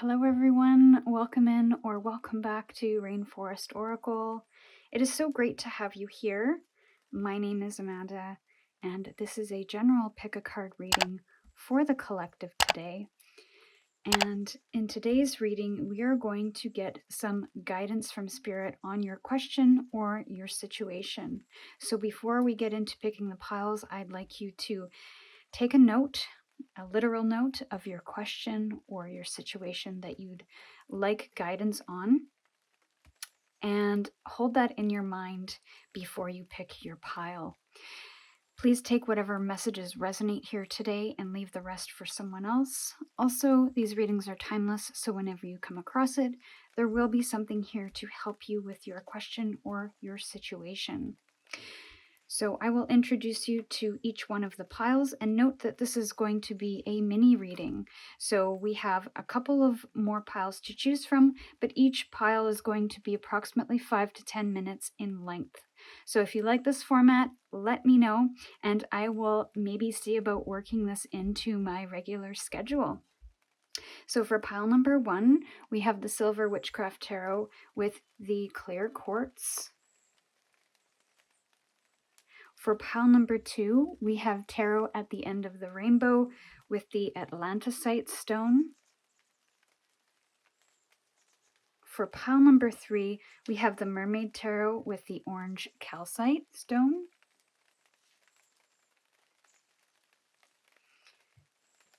Hello everyone, welcome in or welcome back to Rainforest Oracle. It is so great to have you here. My name is Amanda, and this is a general pick-a-card reading for the collective today. And in today's reading, we are going to get some guidance from Spirit on your question or your situation. So before we get into picking the piles, I'd like you to take a note, a literal note of your question or your situation that you'd like guidance on, and hold that in your mind before you pick your pile. Please take whatever messages resonate here today and leave the rest for someone else. Also, these readings are timeless, so whenever you come across it, there will be something here to help you with your question or your situation. So I will introduce you to each one of the piles, and note that this is going to be a mini reading. So we have a couple of more piles to choose from, but each pile is going to be approximately 5 to 10 minutes in length. So if you like this format, let me know, and I will maybe see about working this into my regular schedule. So for pile number 1, we have the Silver Witchcraft Tarot with the clear quartz. For pile number 2, we have Tarot at the End of the Rainbow with the Atlantisite stone. For pile number 3, we have the Mermaid Tarot with the orange Calcite stone.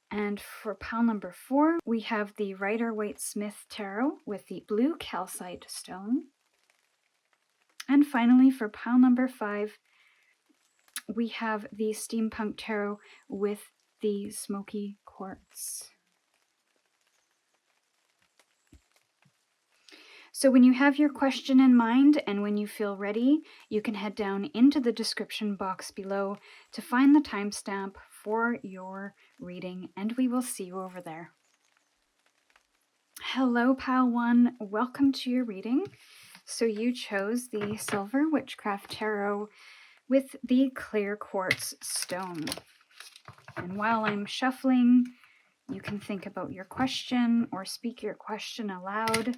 And for pile number 4, we have the Rider-Waite-Smith Tarot with the blue Calcite stone. And finally, for pile number 5, we have the Steampunk Tarot with the Smoky quartz. So when you have your question in mind and when you feel ready, you can head down into the description box below to find the timestamp for your reading, and we will see you over there. Hello, Pile 1. Welcome to your reading. So you chose the Silver Witchcraft Tarot with the clear quartz stone. And while I'm shuffling, you can think about your question or speak your question aloud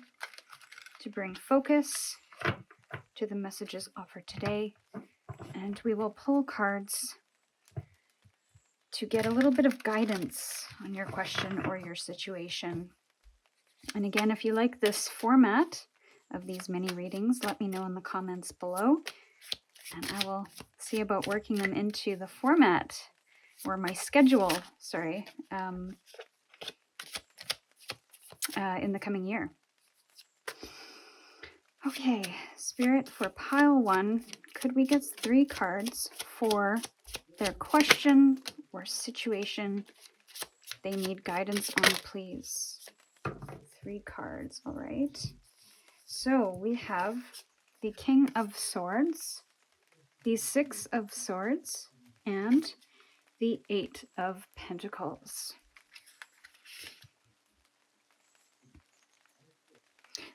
to bring focus to the messages offered today. And we will pull cards to get a little bit of guidance on your question or your situation. And again, if you like this format of these mini readings, let me know in the comments below, and I will see about working them into the format or my schedule, in the coming year. Okay, Spirit, for pile 1, could we get 3 cards for their question or situation they need guidance on, please? 3 cards, all right. So we have the King of Swords, the 6 of Swords, and the 8 of Pentacles.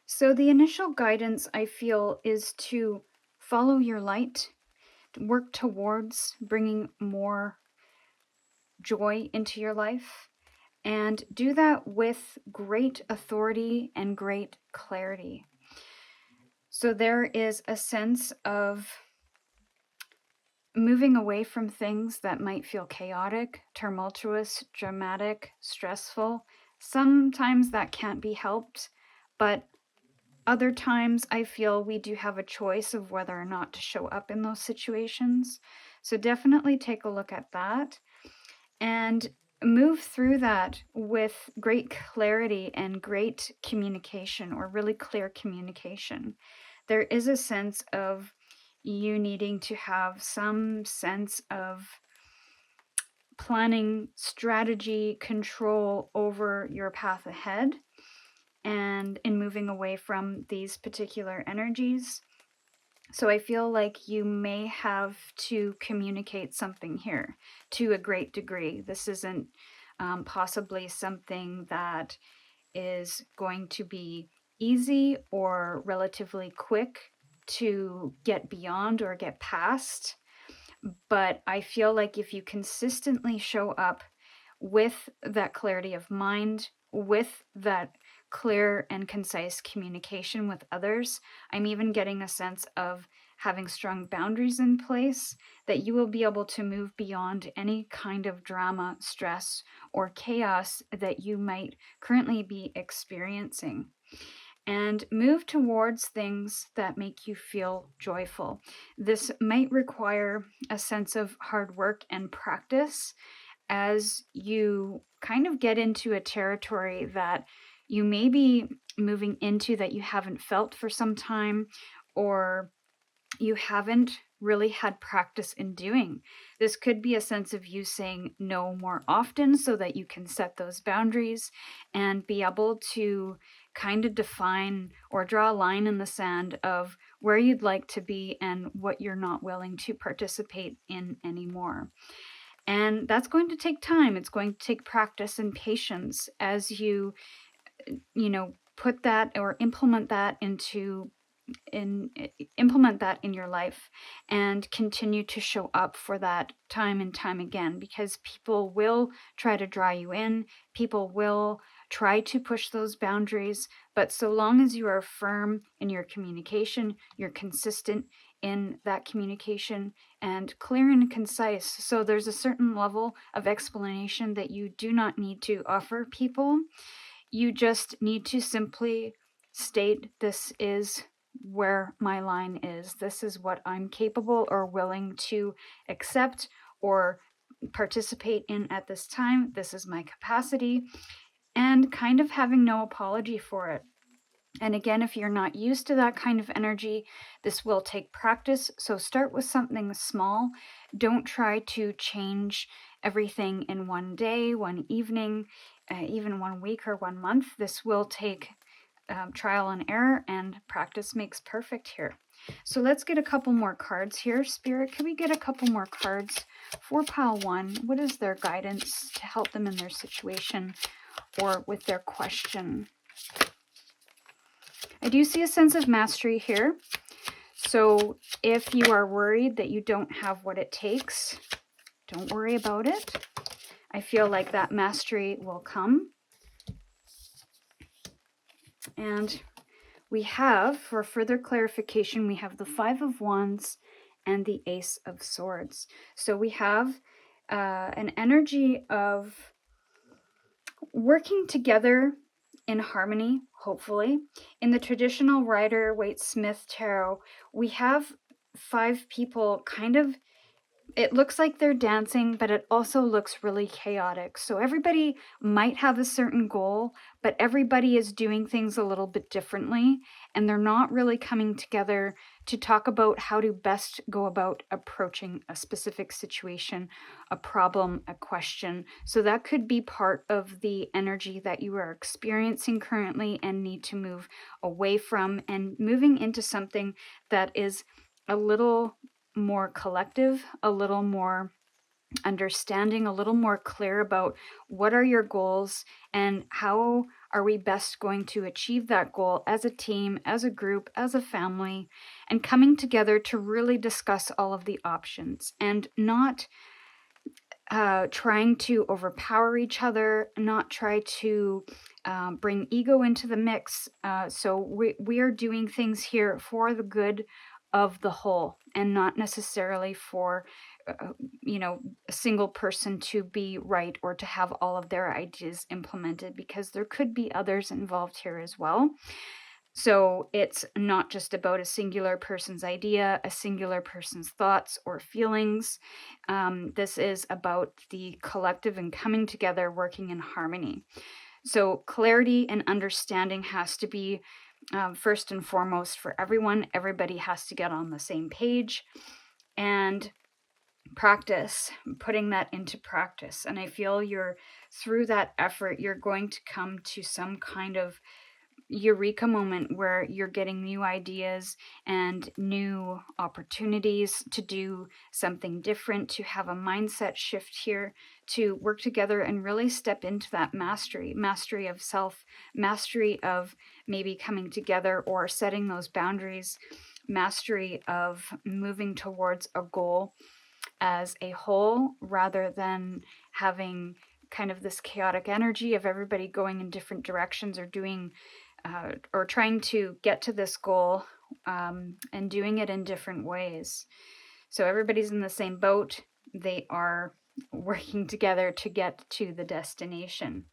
So the initial guidance, I feel, is to follow your light, work towards bringing more joy into your life, and do that with great authority and great clarity. So there is a sense of moving away from things that might feel chaotic, tumultuous, dramatic, stressful. Sometimes that can't be helped, but other times I feel we do have a choice of whether or not to show up in those situations. So definitely take a look at that and move through that with great clarity and great communication, or really clear communication. There is a sense of you needing to have some sense of planning, strategy, control over your path ahead, and in moving away from these particular energies. So I feel like you may have to communicate something here to a great degree. This isn't possibly something that is going to be easy or relatively quick to get beyond or get past. But I feel like if you consistently show up with that clarity of mind, with that clear and concise communication with others. I'm even getting a sense of having strong boundaries in place, that you will be able to move beyond any kind of drama, stress, or chaos that you might currently be experiencing, and move towards things that make you feel joyful. This might require a sense of hard work and practice as you kind of get into a territory that you may be moving into that you haven't felt for some time, or you haven't really had practice in doing. This could be a sense of you saying no more often so that you can set those boundaries and be able to kind of define or draw a line in the sand of where you'd like to be and what you're not willing to participate in anymore. And that's going to take time. It's going to take practice and patience as you put that or implement that in your life, and continue to show up for that time and time again, because people will try to draw you in, people will try to push those boundaries, but so long as you are firm in your communication, you're consistent in that communication and clear and concise. So there's a certain level of explanation that you do not need to offer people. You just need to simply state, this is where my line is. This is what I'm capable or willing to accept or participate in at this time. This is my capacity, and kind of having no apology for it. And again, if you're not used to that kind of energy, this will take practice. So start with something small. Don't try to change everything in one day, one evening, even 1 week or 1 month. This will take trial and error, and practice makes perfect here. So let's get a couple more cards here. Spirit, can we get a couple more cards for pile 1? What is their guidance to help them in their situation or with their question? I do see a sense of mastery here. So if you are worried that you don't have what it takes, don't worry about it. I feel like that mastery will come. And we have, for further clarification, we have the 5 of Wands and the Ace of Swords. So we have an energy of working together in harmony, hopefully. In the traditional Rider-Waite-Smith tarot, we have 5 people kind of, it looks like they're dancing, but it also looks really chaotic. So everybody might have a certain goal, but everybody is doing things a little bit differently, and they're not really coming together to talk about how to best go about approaching a specific situation, a problem, a question. So that could be part of the energy that you are experiencing currently and need to move away from, and moving into something that is a little more collective, a little more understanding, a little more clear about what are your goals and how are we best going to achieve that goal as a team, as a group, as a family, and coming together to really discuss all of the options, and not trying to overpower each other, not try to bring ego into the mix. So we are doing things here for the good of the whole, and not necessarily for a single person to be right or to have all of their ideas implemented, because there could be others involved here as well. So it's not just about a singular person's idea, a singular person's thoughts or feelings. This is about the collective and coming together, working in harmony. So clarity and understanding has to be first and foremost for everyone. Everybody has to get on the same page, and practice, putting that into practice. And I feel through that effort, you're going to come to some kind of eureka moment where you're getting new ideas and new opportunities to do something different, to have a mindset shift here, to work together and really step into that mastery of self, mastery of maybe coming together or setting those boundaries, mastery of moving towards a goal as a whole, rather than having kind of this chaotic energy of everybody going in different directions or doing or trying to get to this goal and doing it in different ways. So everybody's in the same boat. They are working together to get to the destination.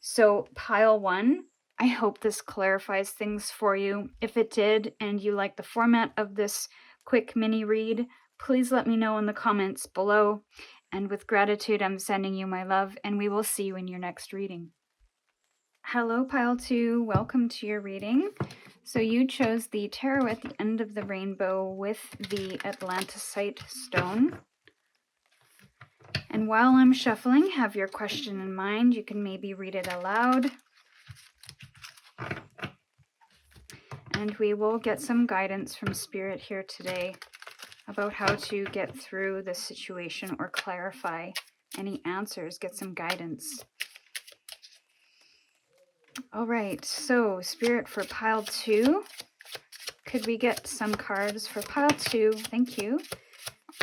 So pile 1, I hope this clarifies things for you. If it did and you like the format of this quick mini read, please let me know in the comments below. And with gratitude, I'm sending you my love, and we will see you in your next reading. Hello, pile 2. Welcome to your reading. So you chose the tarot at the end of the rainbow with the Atlantisite stone. And while I'm shuffling, have your question in mind. You can maybe read it aloud. And we will get some guidance from Spirit here today about how to get through this situation or clarify any answers, get some guidance. All right, so Spirit for pile 2. Could we get some cards for pile 2? Thank you.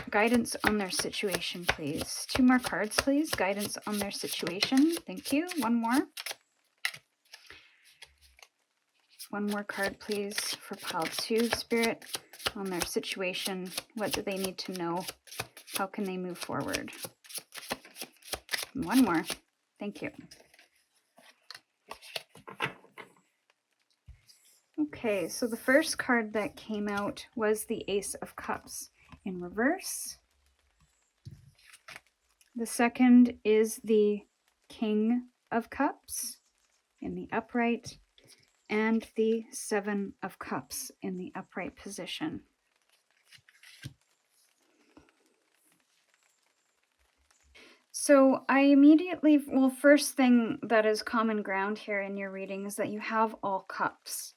Guidance on their situation, please. 2 more cards, please. Guidance on their situation. Thank you. 1 more. 1 more card, please, for pile 2, Spirit, on their situation. What do they need to know? How can they move forward? 1 more. Thank you. Okay, so the first card that came out was the Ace of Cups in reverse. The second is the King of Cups in the upright, and the 7 of Cups in the upright position. So I immediately, well, first thing that is common ground here in your reading is that you have all cups.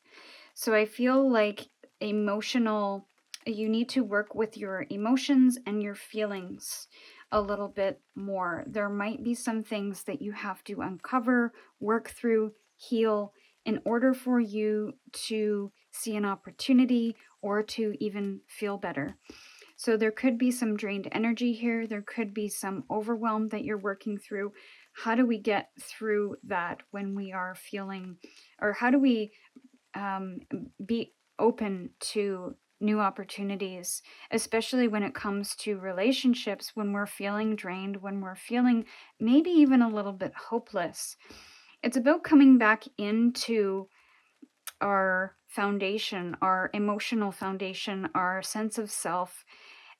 So I feel like you need to work with your emotions and your feelings a little bit more. There might be some things that you have to uncover, work through, heal, in order for you to see an opportunity or to even feel better. So there could be some drained energy here. There could be some overwhelm that you're working through. How do we get through that when we are feeling, or how do we be open to new opportunities, especially when it comes to relationships, when we're feeling drained, when we're feeling maybe even a little bit hopeless. It's about coming back into our foundation, our emotional foundation, our sense of self,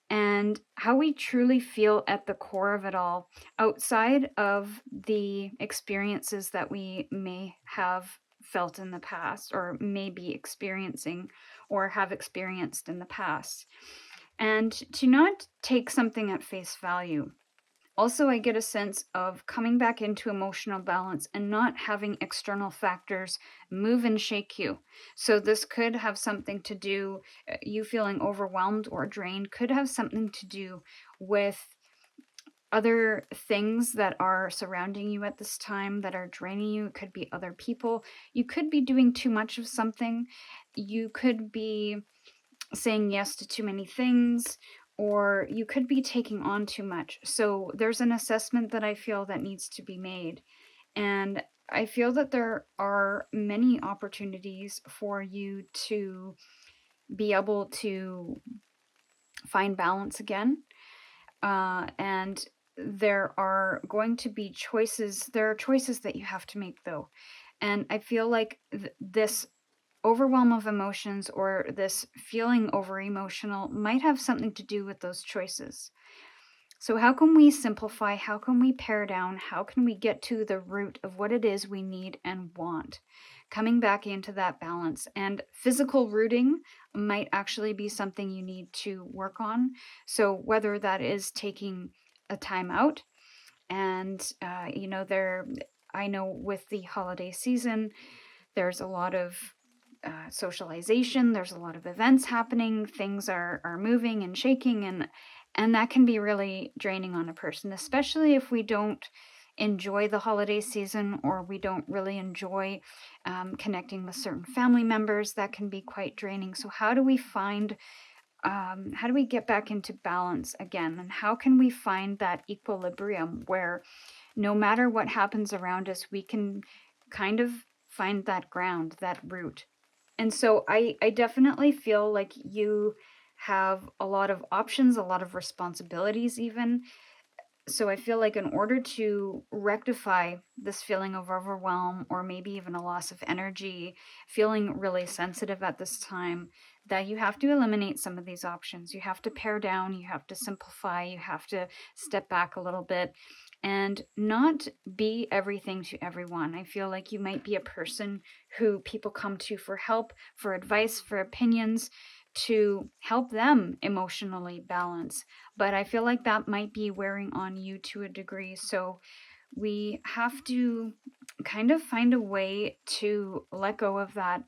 and how we truly feel at the core of it all, outside of the experiences that we may have felt in the past, or may be experiencing, or have experienced in the past. And to not take something at face value. Also, I get a sense of coming back into emotional balance and not having external factors move and shake you. So this could have something to do, you feeling overwhelmed or drained, could have something to do with other things that are surrounding you at this time that are draining you. It could be other people. You could be doing too much of something. You could be saying yes to too many things, or you could be taking on too much. So there's an assessment that I feel that needs to be made. And I feel that there are many opportunities for you to be able to find balance again. And there are going to be choices. There are choices that you have to make, though. And I feel like this overwhelm of emotions, or this feeling over emotional, might have something to do with those choices. So how can we simplify? How can we pare down? How can we get to the root of what it is we need and want? Coming back into that balance. And physical rooting might actually be something you need to work on. So whether that is taking a time out, and I know with the holiday season, there's a lot of socialization, there's a lot of events happening, things are moving and shaking, and that can be really draining on a person, especially if we don't enjoy the holiday season, or we don't really enjoy connecting with certain family members. That can be quite draining. So how do we get back into balance again, and how can we find that equilibrium where no matter what happens around us, we can kind of find that ground, that root. And so I definitely feel like you have a lot of options, a lot of responsibilities even. So I feel like in order to rectify this feeling of overwhelm, or maybe even a loss of energy, feeling really sensitive at this time, that you have to eliminate some of these options. You have to pare down, you have to simplify, you have to step back a little bit and not be everything to everyone. I feel like you might be a person who people come to for help, for advice, for opinions, to help them emotionally balance. But I feel like that might be wearing on you to a degree. So we have to kind of find a way to let go of that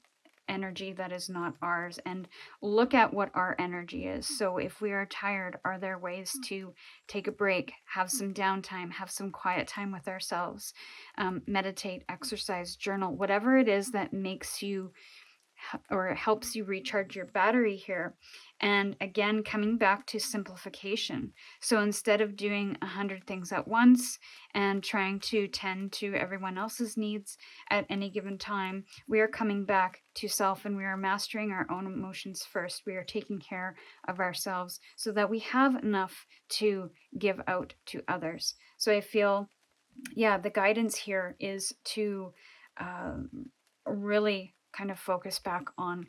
energy that is not ours and look at what our energy is. So if we are tired, are there ways to take a break, have some downtime, have some quiet time with ourselves, meditate, exercise, journal, whatever it is that makes you or helps you recharge your battery here. And again, coming back to simplification. So instead of doing 100 things at once and trying to tend to everyone else's needs at any given time, we are coming back to self and we are mastering our own emotions first. We are taking care of ourselves so that we have enough to give out to others. So I feel, the guidance here is to really kind of focus back on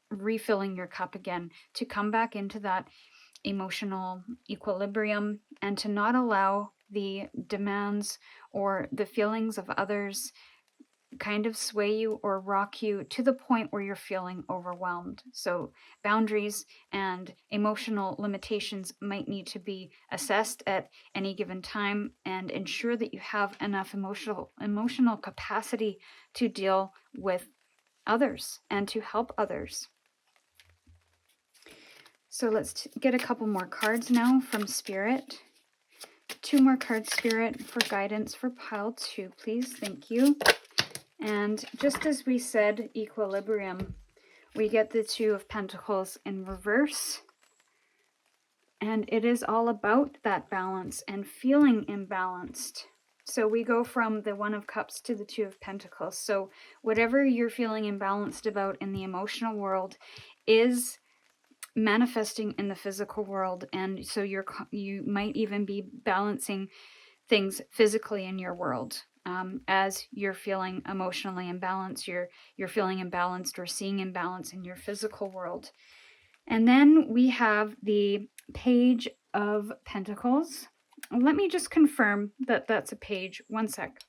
refilling your cup again, to come back into that emotional equilibrium and to not allow the demands or the feelings of others kind of sway you or rock you to the point where you're feeling overwhelmed. So boundaries and emotional limitations might need to be assessed at any given time and ensure that you have enough emotional capacity to deal with others and to help others. So let's get a couple more cards now from Spirit. 2 more cards, Spirit, for guidance for pile 2, please. Thank you. And just as we said, equilibrium, we get the 2 of Pentacles in reverse. And it is all about that balance and feeling imbalanced. So we go from the 1 of Cups to the 2 of Pentacles. So whatever you're feeling imbalanced about in the emotional world is manifesting in the physical world. And so you might even be balancing things physically in your world. As you're feeling emotionally imbalanced, you're feeling imbalanced or seeing imbalance in your physical world. And then we have the Page of Pentacles. Let me just confirm that that's a page. One sec.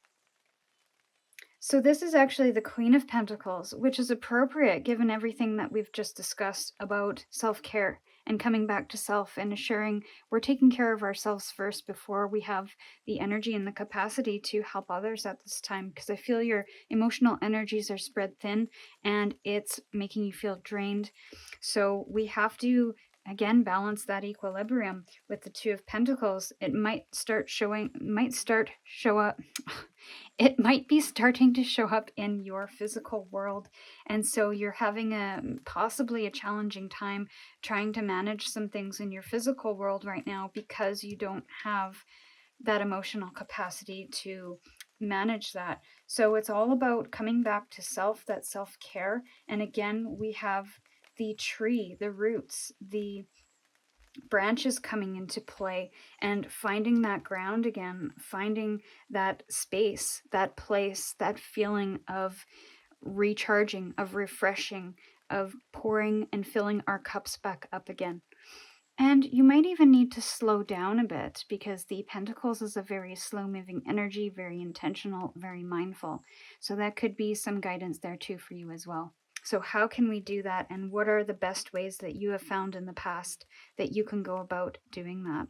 So this is actually the Queen of Pentacles, which is appropriate given everything that we've just discussed about self-care and coming back to self and assuring we're taking care of ourselves first before we have the energy and the capacity to help others at this time. Because I feel your emotional energies are spread thin and it's making you feel drained. So we have to again balance that equilibrium with the 2 of Pentacles. It might be starting to show up in your physical world. And so you're having possibly a challenging time trying to manage some things in your physical world right now because you don't have that emotional capacity to manage that. So it's all about coming back to self, that self-care. And again, we have the tree, the roots, the branches coming into play and finding that ground again, finding that space, that place, that feeling of recharging, of refreshing, of pouring and filling our cups back up again. And you might even need to slow down a bit because the Pentacles is a very slow-moving energy, very intentional, very mindful. So that could be some guidance there too for you as well. So how can we do that, and what are the best ways that you have found in the past that you can go about doing that?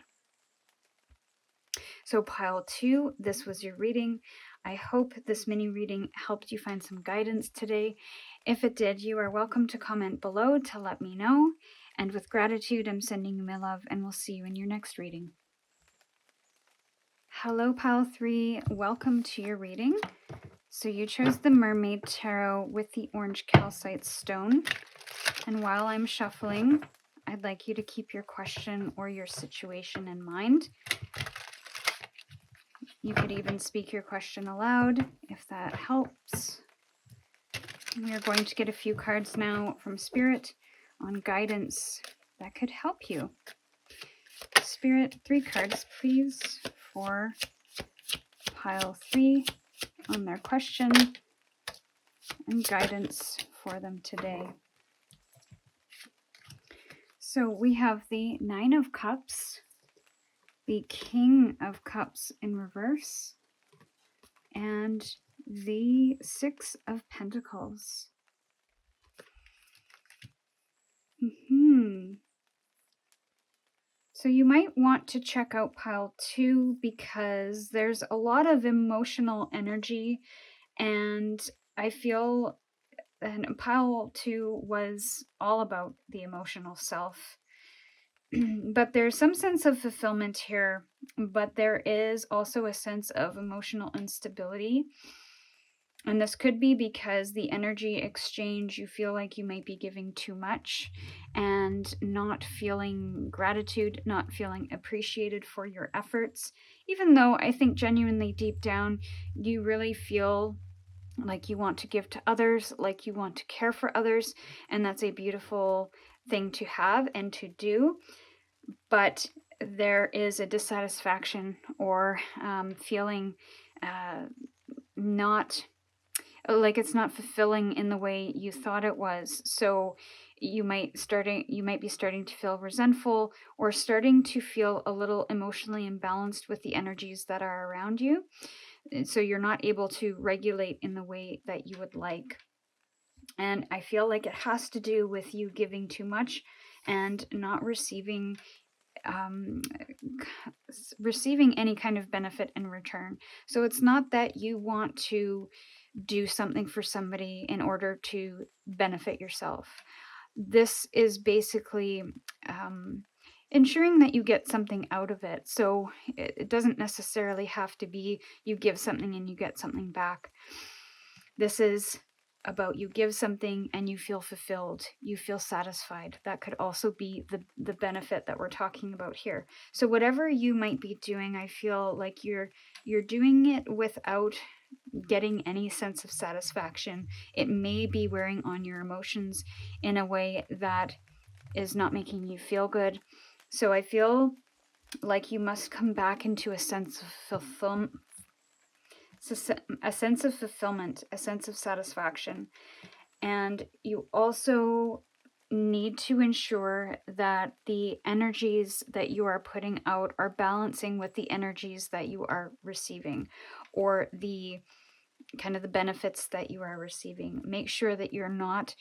So pile 2, this was your reading. I hope this mini reading helped you find some guidance today. If it did, you are welcome to comment below to let me know. And with gratitude, I'm sending you my love, and we'll see you in your next reading. Hello, pile 3. Welcome to your reading. So you chose the Mermaid Tarot with the orange calcite stone. And while I'm shuffling, I'd like you to keep your question or your situation in mind. You could even speak your question aloud if that helps. We are going to get a few cards now from Spirit on guidance that could help you. Spirit, 3 cards, please, for pile 3 on their question and guidance for them today. So we have the 9 of Cups, the King of Cups in reverse, and the 6 of Pentacles. So you might want to check out pile 2 because there's a lot of emotional energy, and I feel that pile 2 was all about the emotional self. But there's some sense of fulfillment here, but there is also a sense of emotional instability. And this could be because the energy exchange, you feel like you might be giving too much and not feeling gratitude, not feeling appreciated for your efforts, even though I think genuinely deep down, you really feel like you want to give to others, like you want to care for others, and that's a beautiful thing to have and to do. But there is a dissatisfaction or feeling not like it's not fulfilling in the way you thought it was. So you might be starting to feel resentful or starting to feel a little emotionally imbalanced with the energies that are around you. So you're not able to regulate in the way that you would like. And I feel like it has to do with you giving too much and not receiving any kind of benefit in return. So it's not that you want to do something for somebody in order to benefit yourself. This is basically ensuring that you get something out of it. So it doesn't necessarily have to be you give something and you get something back. This is about you give something and you feel fulfilled, you feel satisfied. That could also be the benefit that we're talking about here. So whatever you might be doing, I feel like you're doing it without getting any sense of satisfaction. It may be wearing on your emotions in a way that is not making you feel good. So I feel like you must come back into a sense of fulfillment, a sense of satisfaction. And you also need to ensure that the energies that you are putting out are balancing with the energies that you are receiving, or the kind of the benefits that you are receiving. Make sure that you're not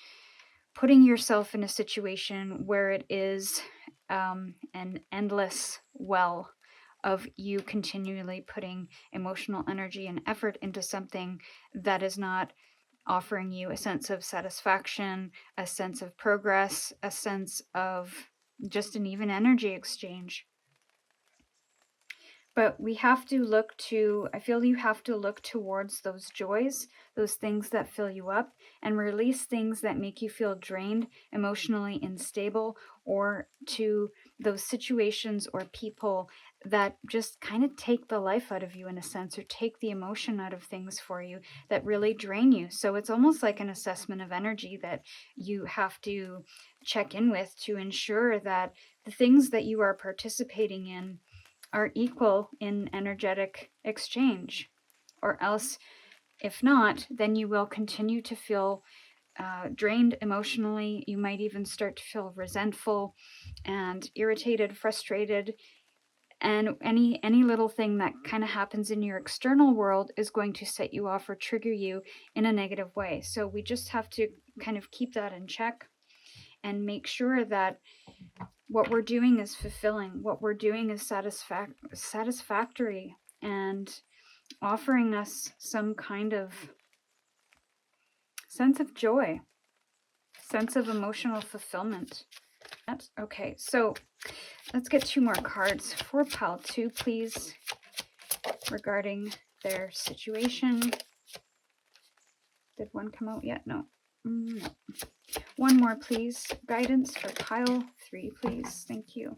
putting yourself in a situation where it is an endless well of you continually putting emotional energy and effort into something that is not offering you a sense of satisfaction, a sense of progress, a sense of just an even energy exchange. But we have to look to, I feel you have to look towards those joys, those things that fill you up, and release things that make you feel drained, emotionally unstable, or to those situations or people that just kind of take the life out of you in a sense, or take the emotion out of things for you that really drain you. So it's almost like an assessment of energy that you have to check in with to ensure that the things that you are participating in are equal in energetic exchange, or else if not, then you will continue to feel drained emotionally. You might even start to feel resentful and irritated, frustrated, and any little thing that kind of happens in your external world is going to set you off or trigger you in a negative way. So we just have to kind of keep that in check and make sure that what we're doing is fulfilling, what we're doing is satisfactory and offering us some kind of sense of joy, sense of emotional fulfillment. Okay, so let's get 2 more cards for pile 2, please, regarding their situation. Did one come out yet? No. No. 1 more, please. Guidance for pile 3, please. Thank you.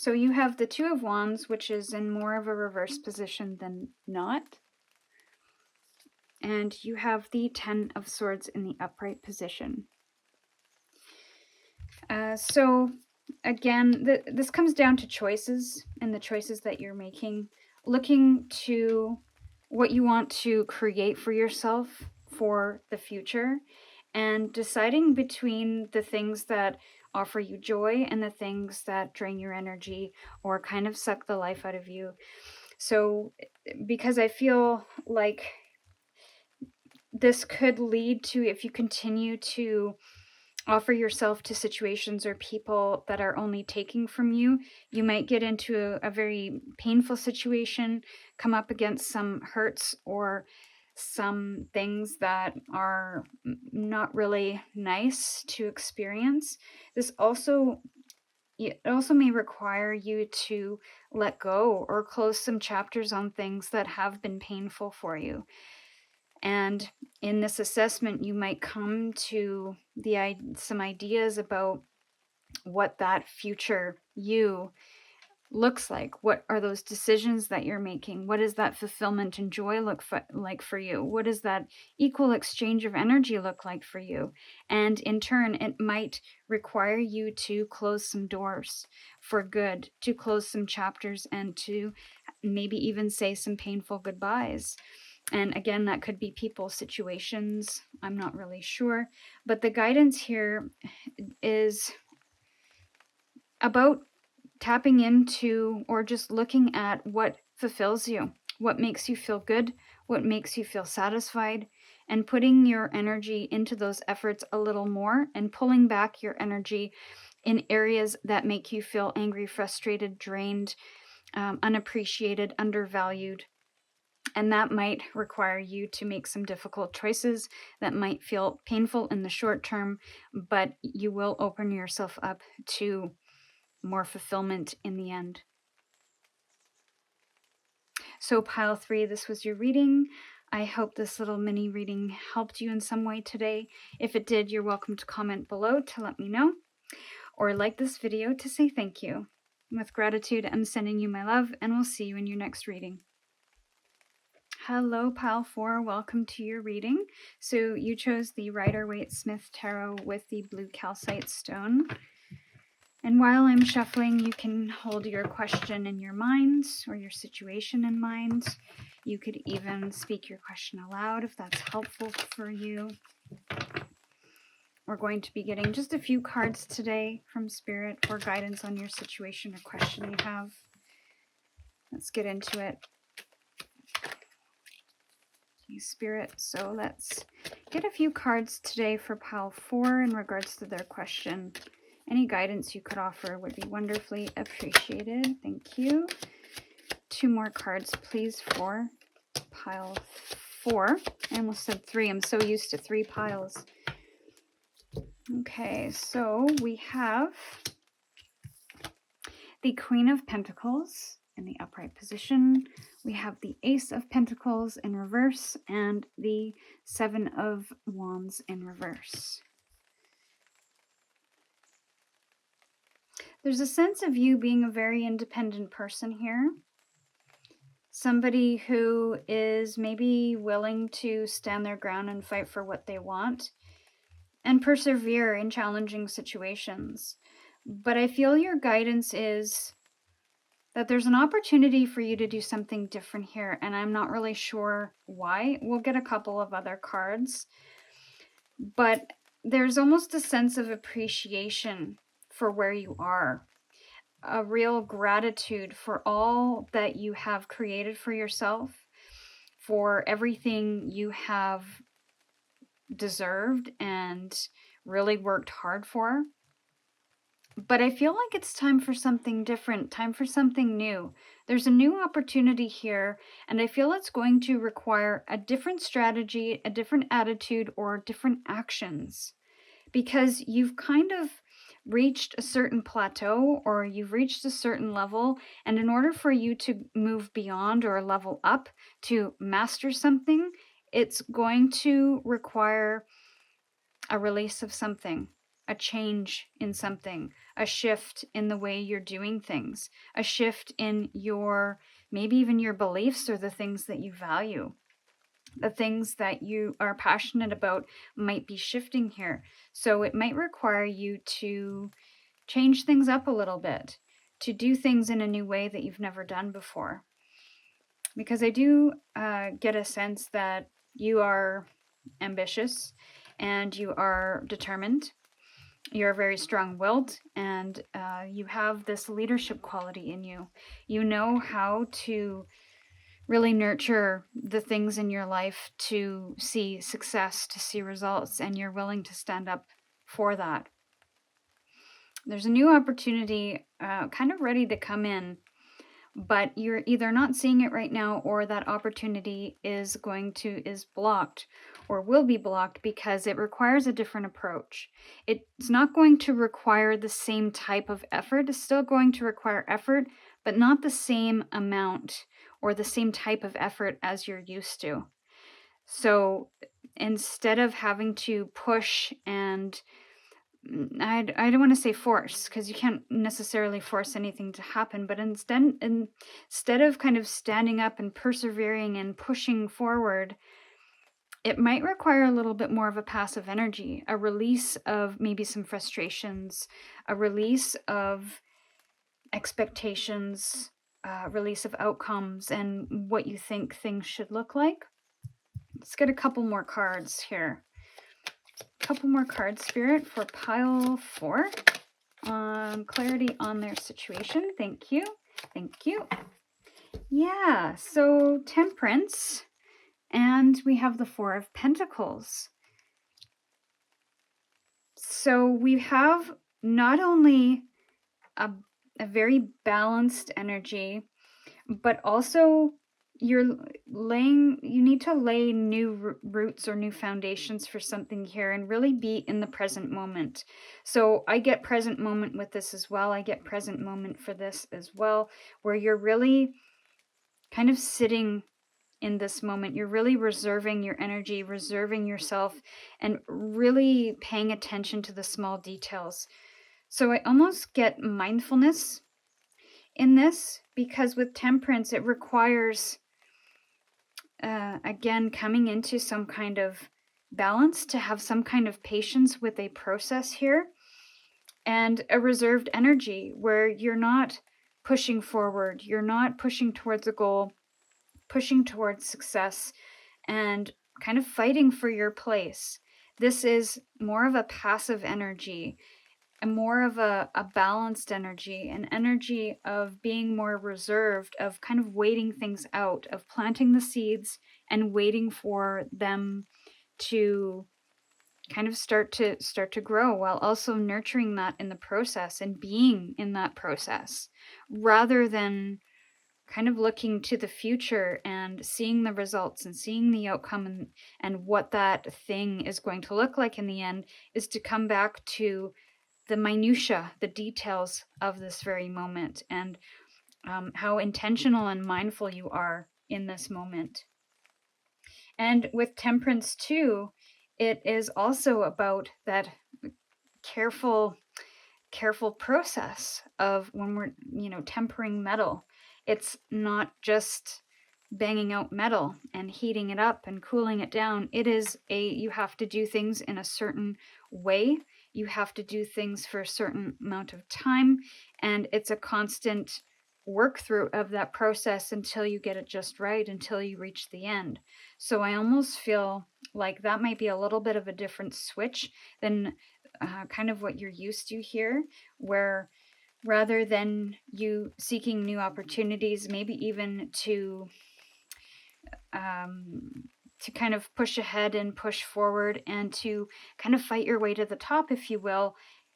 So you have the Two of Wands, which is in more of a reverse position than not. And you have the Ten of Swords in the upright position. So again, this comes down to choices and the choices that you're making. Looking to what you want to create for yourself for the future, and deciding between the things that offer you joy and the things that drain your energy or kind of suck the life out of you. So, because I feel like this could lead to, if you continue to offer yourself to situations or people that are only taking from you, you might get into a very painful situation, come up against some hurts or some things that are not really nice to experience. It also may require you to let go or close some chapters on things that have been painful for you. And in this assessment, you might come to some ideas about what that future you looks like. What are those decisions that you're making? What does that fulfillment and joy look like for you? What does that equal exchange of energy look like for you? And in turn, it might require you to close some doors for good, to close some chapters, and to maybe even say some painful goodbyes. And again, that could be people, situations, I'm not really sure. But the guidance here is about tapping into or just looking at what fulfills you, what makes you feel good, what makes you feel satisfied, and putting your energy into those efforts a little more and pulling back your energy in areas that make you feel angry, frustrated, drained, unappreciated, undervalued. And that might require you to make some difficult choices that might feel painful in the short term, but you will open yourself up to more fulfillment in the end. So pile 3, this was your reading. I hope this little mini reading helped you in some way today. If it did, you're welcome to comment below to let me know, or like this video to say thank you. With gratitude, I'm sending you my love, and we'll see you in your next reading. Hello, pile 4. Welcome to your reading. So you chose the Rider-Waite-Smith tarot with the blue calcite stone. And while I'm shuffling, you can hold your question in your mind or your situation in mind. You could even speak your question aloud if that's helpful for you. We're going to be getting just a few cards today from Spirit for guidance on your situation or question you have. Let's get into it. Spirit. So let's get a few cards today for pile 4 in regards to their question. Any guidance you could offer would be wonderfully appreciated. Thank you. 2 more cards, please, for pile 4. I almost said 3. I'm so used to 3 piles. Okay, so we have the Queen of Pentacles in the upright position. We have the Ace of Pentacles in reverse and the 7 of Wands in reverse. There's a sense of you being a very independent person here. Somebody who is maybe willing to stand their ground and fight for what they want and persevere in challenging situations. But I feel your guidance is that there's an opportunity for you to do something different here, and I'm not really sure why. We'll get a couple of other cards, but there's almost a sense of appreciation for where you are, a real gratitude for all that you have created for yourself, for everything you have deserved and really worked hard for. But I feel like it's time for something different, time for something new. There's a new opportunity here, and I feel it's going to require a different strategy, a different attitude, or different actions. Because you've kind of reached a certain plateau, or you've reached a certain level, and in order for you to move beyond or level up to master something, it's going to require a release of something. a change in something, a shift in the way you're doing things, a shift in your, maybe even your beliefs or the things that you value. The things that you are passionate about might be shifting here. So it might require you to change things up a little bit, to do things in a new way that you've never done before. Because I do get a sense that you are ambitious and you are determined. You're very strong-willed, and you have this leadership quality in you. You know how to really nurture the things in your life to see success, to see results, and you're willing to stand up for that. There's a new opportunity kind of ready to come in, but you're either not seeing it right now, or that opportunity is blocked or will be blocked because it requires a different approach. It's not going to require the same type of effort. It's still going to require effort, but not the same amount or the same type of effort as you're used to. So instead of having to push and I don't want to say force, because you can't necessarily force anything to happen, but instead of kind of standing up and persevering and pushing forward, it might require a little bit more of a passive energy, a release of maybe some frustrations, a release of expectations, release of outcomes and what you think things should look like. Let's get a couple more cards here. Couple more cards, Spirit, for pile 4. Clarity on their situation. Thank you. Thank you. Yeah, so Temperance, and we have the 4 of Pentacles. So we have not only a very balanced energy, but also you need to lay new roots or new foundations for something here and really be in the present moment. So I get present moment with this as well. I get present moment for this as well, where you're really kind of sitting in this moment. You're really reserving your energy, reserving yourself, and really paying attention to the small details. So I almost get mindfulness in this, because with Temperance, it requires again, coming into some kind of balance, to have some kind of patience with a process here, and a reserved energy where you're not pushing forward, you're not pushing towards a goal, pushing towards success, and kind of fighting for your place. This is more of a passive energy, and more of a balanced energy, an energy of being more reserved, of kind of waiting things out, of planting the seeds and waiting for them to kind of start to grow, while also nurturing that in the process and being in that process, rather than kind of looking to the future and seeing the results and seeing the outcome and what that thing is going to look like in the end, is to come back to the minutia, the details of this very moment, and how intentional and mindful you are in this moment. And with Temperance too, it is also about that careful process of when we're, tempering metal. It's not just banging out metal and heating it up and cooling it down. It is you have to do things in a certain way. You have to do things for a certain amount of time, and it's a constant work through of that process until you get it just right, until you reach the end. So I almost feel like that might be a little bit of a different switch than kind of what you're used to here, where rather than you seeking new opportunities, maybe even to kind of push ahead and push forward and to kind of fight your way to the top, if you will.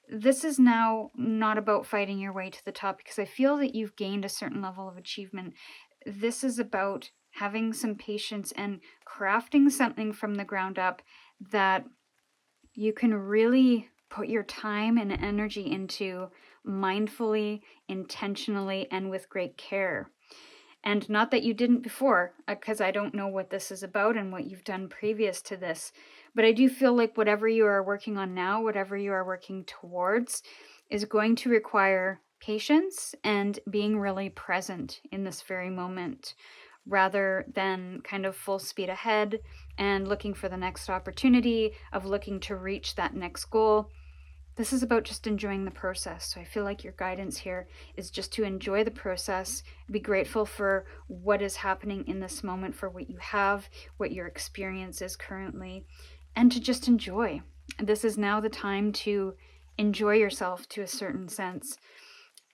This is now not about fighting your way to the top, because I feel that you've gained a certain level of achievement. This is about having some patience and crafting something from the ground up that you can really put your time and energy into mindfully, intentionally, and with great care. And not that you didn't before, because I don't know what this is about and what you've done previous to this. But I do feel like whatever you are working on now, whatever you are working towards, is going to require patience and being really present in this very moment, rather than kind of full speed ahead and looking for the next opportunity, of looking to reach that next goal. This is about just enjoying the process. So I feel like your guidance here is just to enjoy the process, be grateful for what is happening in this moment, for what you have, what your experience is currently, and to just enjoy. This is now the time to enjoy yourself to a certain sense.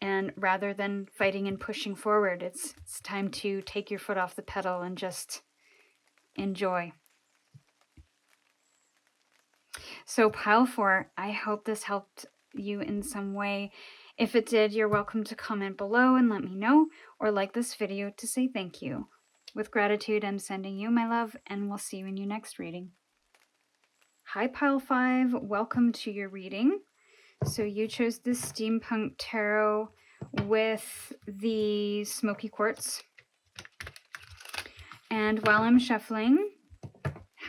And rather than fighting and pushing forward, it's time to take your foot off the pedal and just enjoy. So pile 4, I hope this helped you in some way. If it did, you're welcome to comment below and let me know, or like this video to say thank you. With gratitude, I'm sending you my love, and we'll see you in your next reading. Hi pile 5, welcome to your reading. So you chose the Steampunk Tarot with the Smoky Quartz. And while I'm shuffling,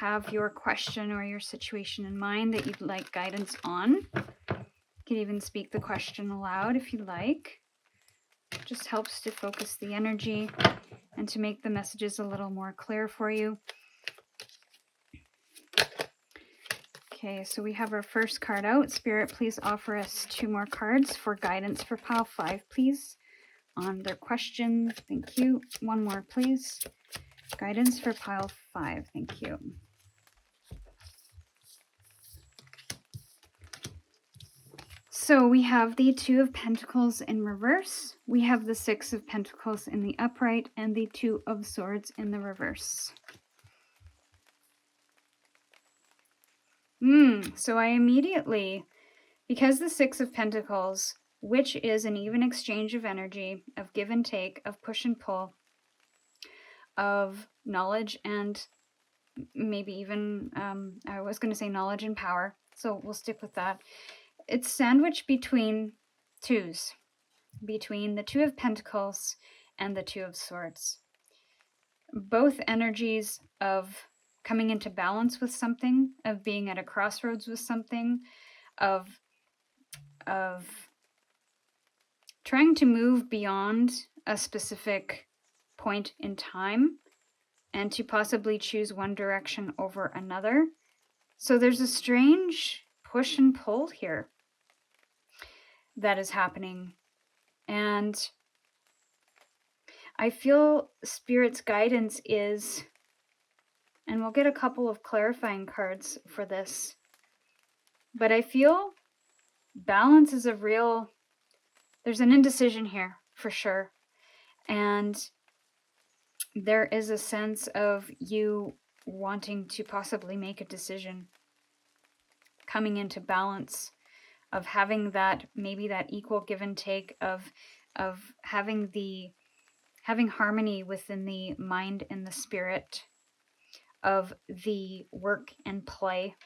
have your question or your situation in mind that you'd like guidance on. You can even speak the question aloud if you like. It just helps to focus the energy and to make the messages a little more clear for you. Okay, so we have our first card out. Spirit, please offer us 2 more cards for guidance for pile 5, please, on their question. Thank you. 1 more, please. Guidance for pile 5. Thank you. So we have the 2 of Pentacles in reverse. We have the 6 of Pentacles in the upright and the 2 of Swords in the reverse. So I immediately, because the 6 of Pentacles, which is an even exchange of energy, of give and take, of push and pull, of knowledge and maybe even, I was going to say knowledge and power, so we'll stick with that. It's sandwiched between 2s, between the 2 of Pentacles and the 2 of Swords. Both energies of coming into balance with something, of being at a crossroads with something, of trying to move beyond a specific point in time and to possibly choose one direction over another. So there's a strange push and pull here that is happening. And I feel Spirit's guidance is, and we'll get a couple of clarifying cards for this, but I feel balance is a real, there's an indecision here for sure. And there is a sense of you wanting to possibly make a decision, coming into balance, of having that, maybe that equal give and take, of having harmony within the mind and the spirit, of the work and play.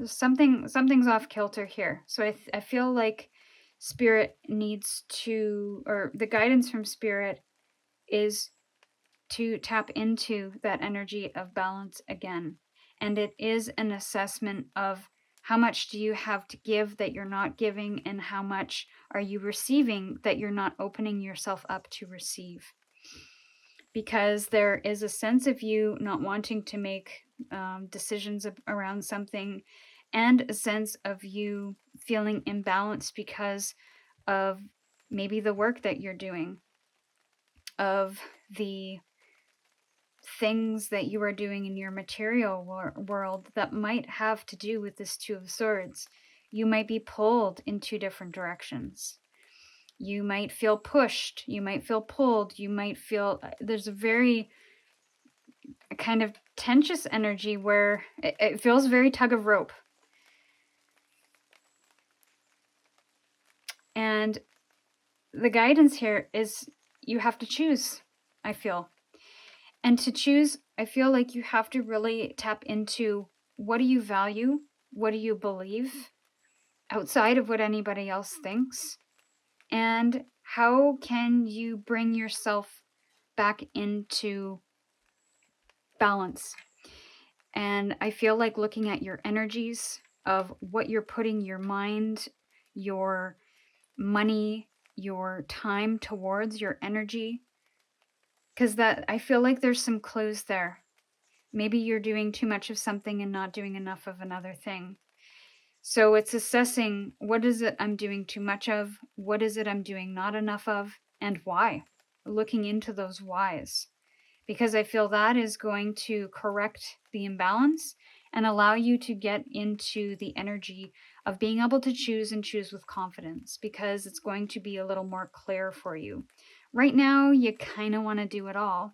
Something's off kilter here. So I feel like Spirit needs to, or the guidance from Spirit is to tap into that energy of balance again. And it is an assessment of how much do you have to give that you're not giving, and how much are you receiving that you're not opening yourself up to receive. Because there is a sense of you not wanting to make decisions around something, and a sense of you feeling imbalanced because of maybe the work that you're doing, of the things that you are doing in your material world that might have to do with this 2 of Swords. You might be pulled in 2 different directions. You might feel pushed, you might feel pulled, you might feel, there's a very kind of tense energy where it feels very tug of rope. And the guidance here is you have to choose, I feel. And to choose, I feel like you have to really tap into, what do you value? What do you believe outside of what anybody else thinks? And how can you bring yourself back into balance? And I feel like looking at your energies of what you're putting your mind, your money, your time towards, your energy, because that, I feel like there's some clues there. Maybe you're doing too much of something and not doing enough of another thing. So it's assessing, what is it I'm doing too much of? What is it I'm doing not enough of? And why? Looking into those whys. Because I feel that is going to correct the imbalance and allow you to get into the energy of being able to choose and choose with confidence, because it's going to be a little more clear for you. Right now, you kind of want to do it all,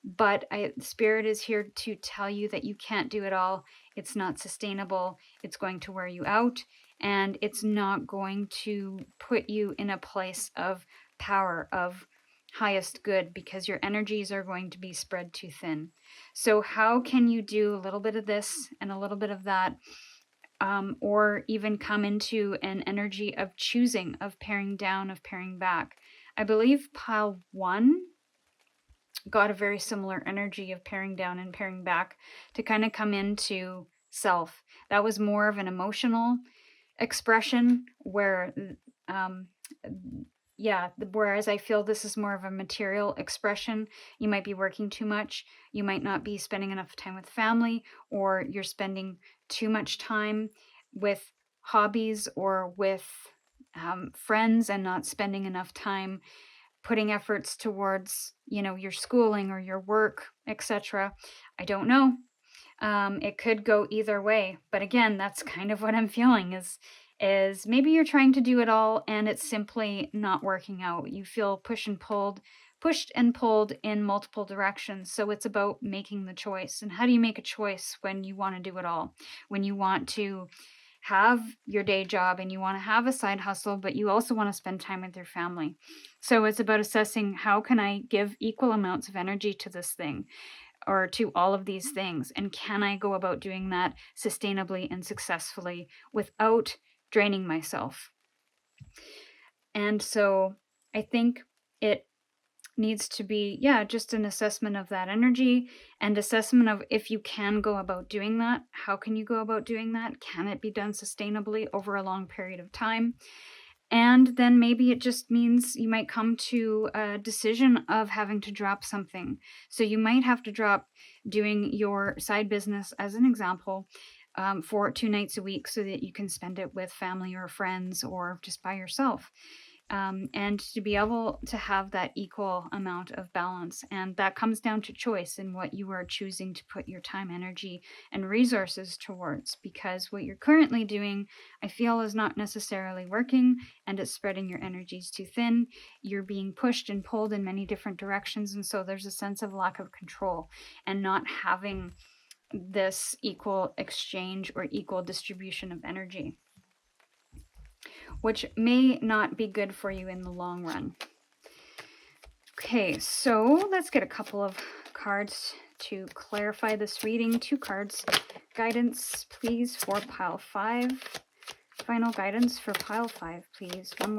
but Spirit is here to tell you that you can't do it all. It's not sustainable. It's going to wear you out, and it's not going to put you in a place of power, of highest good, because your energies are going to be spread too thin. So how can you do a little bit of this and a little bit of that, or even come into an energy of choosing, of paring down, of paring back? I believe pile 1 got a very similar energy of paring down and paring back to kind of come into self. That was more of an emotional expression, where whereas I feel this is more of a material expression. You might be working too much, you might not be spending enough time with family, or you're spending too much time with hobbies or with friends and not spending enough time putting efforts towards, your schooling or your work, etc. I don't know. It could go either way, but again, that's kind of what I'm feeling is maybe you're trying to do it all and it's simply not working out. You feel pushed and pulled in multiple directions. So it's about making the choice. And how do you make a choice when you want to do it all? When you want to have your day job and you want to have a side hustle, but you also want to spend time with your family. So it's about assessing, how can I give equal amounts of energy to this thing, or to all of these things? And can I go about doing that sustainably and successfully without draining myself? And so I think it needs to be, just an assessment of that energy, and assessment of, if you can go about doing that, how can you go about doing that? Can it be done sustainably over a long period of time? And then maybe it just means you might come to a decision of having to drop something. So you might have to drop doing your side business, as an example, for 2 nights a week, so that you can spend it with family or friends or just by yourself. And to be able to have that equal amount of balance. And that comes down to choice and what you are choosing to put your time, energy, and resources towards. Because what you're currently doing, I feel, is not necessarily working, and it's spreading your energies too thin. You're being pushed and pulled in many different directions. And so there's a sense of lack of control and not having this equal exchange or equal distribution of energy, which may not be good for you in the long run. Okay, so let's get a couple of cards to clarify this reading. 2 cards. Guidance, please, for pile 5. Final guidance for pile 5, please. One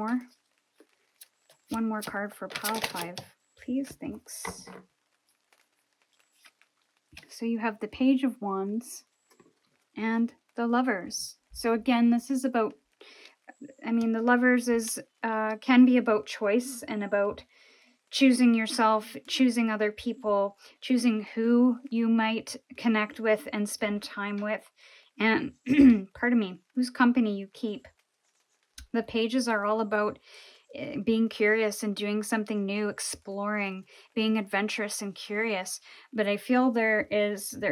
more card for pile 5, please. Thanks. So you have the Page of Wands and the Lovers. So again, this is about, the Lovers can be about choice and about choosing yourself, choosing other people, choosing who you might connect with and spend time with, and pardon me, whose company you keep. The pages are all about being curious and doing something new, exploring, being adventurous and curious. But I feel there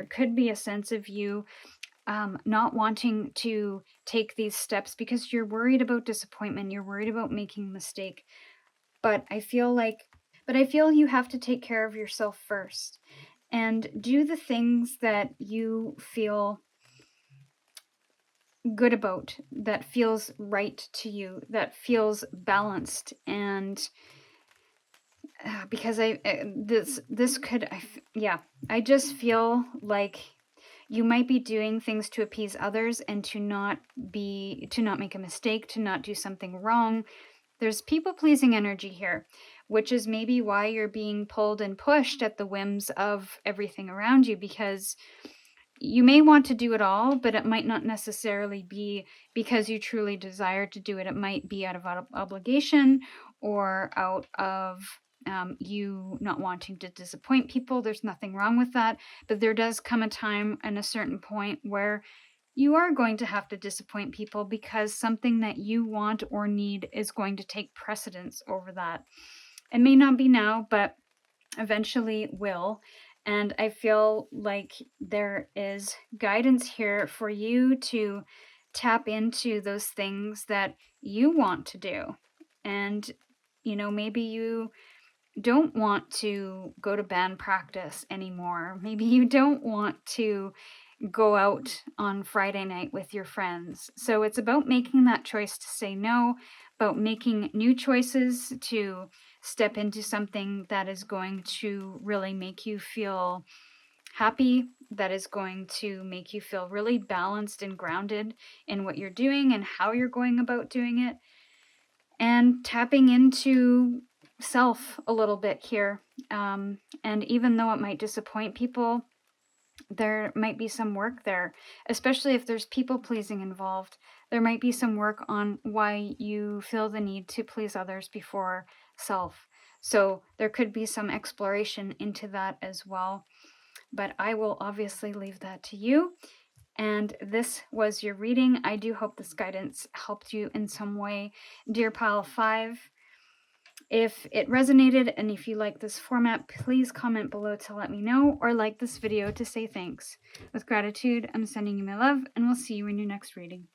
could be a sense of you not wanting to take these steps because you're worried about disappointment, you're worried about making a mistake. But I feel you have to take care of yourself first and do the things that you feel good about, that feels right to you, that feels balanced. And because I just feel like you might be doing things to appease others and to not make a mistake, to not do something wrong. There's people-pleasing energy here, which is maybe why you're being pulled and pushed at the whims of everything around you, because you may want to do it all, but it might not necessarily be because you truly desire to do it. It might be out of obligation or out of you not wanting to disappoint people. There's nothing wrong with that, but there does come a time and a certain point where you are going to have to disappoint people because something that you want or need is going to take precedence over that. It may not be now, but eventually will. And I feel like there is guidance here for you to tap into those things that you want to do. And, you know, maybe you don't want to go to band practice anymore. Maybe you don't want to go out on Friday night with your friends. So it's about making that choice to say no, about making new choices to step into something that is going to really make you feel happy, that is going to make you feel really balanced and grounded in what you're doing and how you're going about doing it, and tapping into self a little bit here. And even though it might disappoint people, there might be some work there, especially if there's people pleasing involved. There might be some work on why you feel the need to please others before self. So there could be some exploration into that as well. But I will obviously leave that to you. And this was your reading. I do hope this guidance helped you in some way, dear Pile 5. If it resonated and if you like this format, please comment below to let me know, or like this video to say thanks. With gratitude, I'm sending you my love, and we'll see you in your next reading.